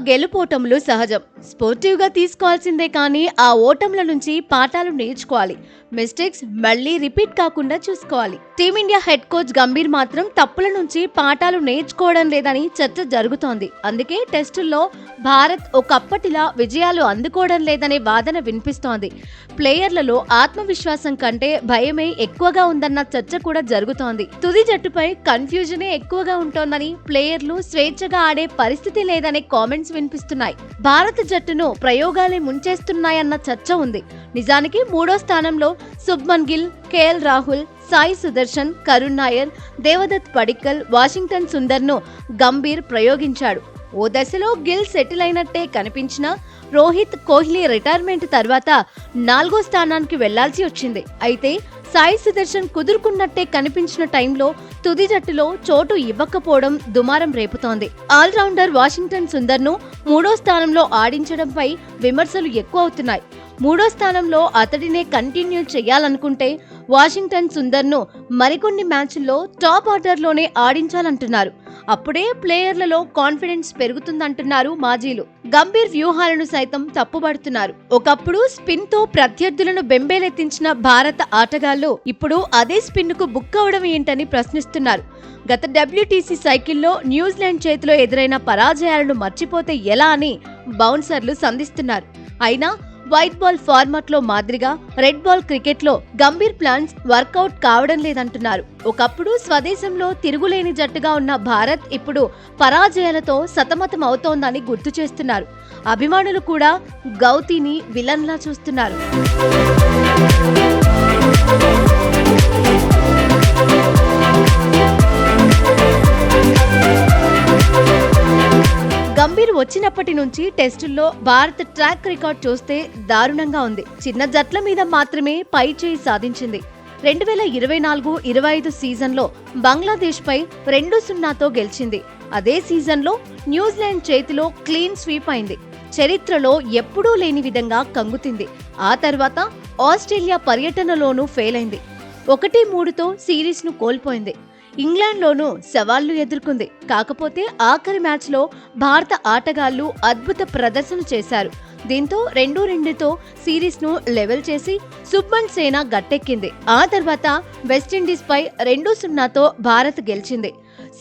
గెలుపోటములు సహజం. స్పోర్టివ్గా తీసుకోవాల్సిందే, కానీ ఆ ఓటముల నుంచి పాఠాలు నేర్చుకోవాలి. మిస్టేక్స్ మళ్ళీ రిపీట్ కాకుండా చూసుకోవాలి. టీమిండియా హెడ్ కోచ్ గంభీర్ మాత్రం తప్పుల నుంచి పాఠాలు నేర్చుకోవడం లేదని చర్చ జరుగుతోంది. అందుకే టెస్టుల్లో భారత్ ఒకప్పటిలా విజయాలు అందుకోవడం లేదనే వాదన వినిపిస్తోంది. ప్లేయర్లలో ఆత్మవిశ్వాసం కంటే భయమే ఎక్కువగా ఉందన్న చర్చ కూడా జరుగుతోంది. తుది జట్టుపై కన్ఫ్యూజనే ఎక్కువగా ఉంటోందని, ప్లేయర్లు స్వేచ్ఛగా ఆడే పరిస్థితి లేదనే కామెంట్స్ వినిపిస్తున్నాయి. భారత జట్టును ప్రయోగాలే ముంచేస్తున్నాయన్న చర్చ ఉంది. నిజానికి మూడో స్థానంలో శుభ్మన్ గిల్, కేఎల్ రాహుల్, సాయి సుదర్శన్, కరుణ్ నాయర్, దేవదత్ పడిక్కల్, వాషింగ్టన్ సుందర్ను గంభీర్ ప్రయోగించాడు. ఓ దశలో గిల్ సెటిల్ అయినట్టే కనిపించినా రోహిత్, కోహ్లీ రిటైర్మెంట్ తర్వాత 4వ స్థానానికి వెళ్లాల్సి వచ్చింది. అయితే సాయి సుదర్శన్ కుదురుకున్నట్టే కనిపించిన టైంలో తుది జట్టులో చోటు ఇవ్వకపోవడం దుమారం రేపుతోంది. ఆల్రౌండర్ వాషింగ్టన్ సుందర్ను 3వ స్థానంలో ఆడించడంపై విమర్శలు ఎక్కువ అవుతున్నాయి. 3వ స్థానంలో అతడినే కంటిన్యూ చేయాలనుకుంటే వాషింగ్టన్ సుందర్ను మరికొన్ని మ్యాచ్ల్లో టాప్ ఆర్డర్లోనే ఆడించాలంటున్నారు. అప్పుడే ప్లేయర్లలో కాన్ఫిడెన్స్ పెరుగుతుందంటున్నారు మాజీలు. గంభీర్ వ్యూహాలను సైతం తప్పుబడుతున్నారు. ఒకప్పుడు స్పిన్ తో ప్రత్యర్థులను బెంబేలెత్తించిన భారత ఆటగాళ్లు ఇప్పుడు అదే స్పిన్ కు బుక్ అవడం ఏంటని ప్రశ్నిస్తున్నారు. గత WTC సైకిల్లో న్యూజిలాండ్ చేతిలో ఎదురైన పరాజయాలను మర్చిపోతే ఎలా అని బౌన్సర్లు సంధిస్తున్నారు. అయినా వైట్ బాల్ ఫార్మాట్ లో మాదిరిగా రెడ్ బాల్ క్రికెట్ లో గంభీర్ ప్లాన్స్ వర్కౌట్ కావడం లేదంటున్నారు. ఒకప్పుడు స్వదేశంలో తిరుగులేని జట్టుగా ఉన్న భారత్ ఇప్పుడు పరాజయాలతో సతమతం అవుతోందని గుర్తు చేస్తున్నారు. అభిమానులు కూడా గౌతీని విలన్లా చూస్తున్నారు. గంభీర్ వచ్చినప్పటి నుంచి టెస్టుల్లో భారత్ ట్రాక్ రికార్డ్ చూస్తే దారుణంగా ఉంది. చిన్న జట్ల మీద మాత్రమే పై చేయి సాధించింది. 2024-25 సీజన్లో బంగ్లాదేశ్ పై 2-0తో గెలిచింది. అదే సీజన్లో న్యూజిలాండ్ చేతిలో క్లీన్ స్వీప్ అయింది. చరిత్రలో ఎప్పుడూ లేని విధంగా కంగుతింది. ఆ తర్వాత ఆస్ట్రేలియా పర్యటనలోనూ ఫెయిల్ అయింది. 1-3తో సిరీస్ను కోల్పోయింది. ఇంగ్లాండ్లోనూ సవాళ్లు ఎదుర్కొంది. కాకపోతే ఆఖరి మ్యాచ్లో భారత ఆటగాళ్లు అద్భుత ప్రదర్శన చేశారు. దీంతో 2-2తో సిరీస్ను లెవెల్ చేసి శుభ్మన్ సేన గట్టెక్కింది. ఆ తర్వాత వెస్టిండీస్ పై 2-0తో భారత్ గెలిచింది.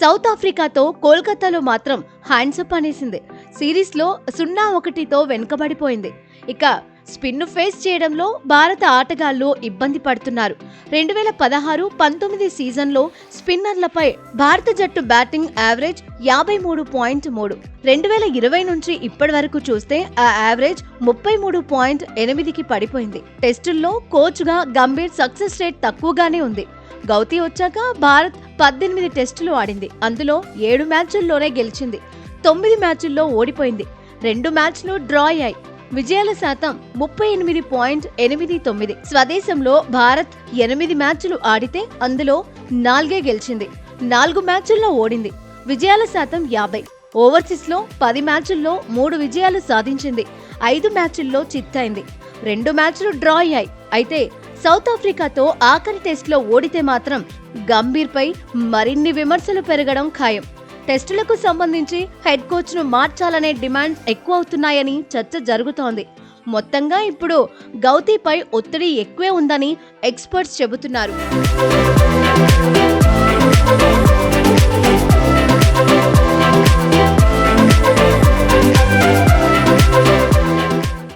సౌత్ ఆఫ్రికాతో కోల్కతాలో మాత్రం హ్యాండ్సప్ అనేసింది. సిరీస్లో 0-1తో వెనుకబడిపోయింది. ఇక స్పిన్ను ఫేస్ చేయడంలో భారత ఆటగాళ్లు ఇబ్బంది పడుతున్నారు. 2016-19 సీజన్లో స్పిన్నర్లపై భారత జట్టు బ్యాటింగ్ యావరేజ్ 53.3. 2020 నుంచి ఇప్పటి వరకు చూస్తే ఆ యావరేజ్ 33.8కి పడిపోయింది. టెస్టుల్లో కోచ్గా గంభీర్ సక్సెస్ రేట్ తక్కువగానే ఉంది. గౌతీ వచ్చాక భారత్ 18 టెస్టులు ఆడింది. అందులో 7 మ్యాచ్ల్లోనే గెలిచింది. 9 మ్యాచ్ల్లో ఓడిపోయింది. 2 మ్యాచ్లు డ్రా అయ్యాయి. విజయాల శాతం 38.89. స్వదేశంలో భారత్ 8 మ్యాచ్లు ఆడితే అందులో 4 గెలిచింది. 4 మ్యాచ్ల్లో ఓడింది. విజయాల శాతం 50. ఓవర్సీస్లో 10 మ్యాచ్ల్లో 3 విజయాలు సాధించింది. 5 మ్యాచ్ల్లో చిత్తైంది. 2 మ్యాచ్లు డ్రా అయ్యాయి. అయితే సౌత్ ఆఫ్రికాతో ఆఖరి టెస్ట్లో ఓడితే మాత్రం గంభీర్పై మరిన్ని విమర్శలు పెరగడం ఖాయం. టెస్టులకు సంబంధించి హెడ్ కోచ్ను మార్చాలనే డిమాండ్స్ ఎక్కువ అవుతున్నాయని చర్చ జరుగుతోంది. మొత్తంగా ఇప్పుడు గౌతీపై ఒత్తిడి ఎక్కువే ఉందని ఎక్స్పర్ట్స్ చెబుతున్నారు.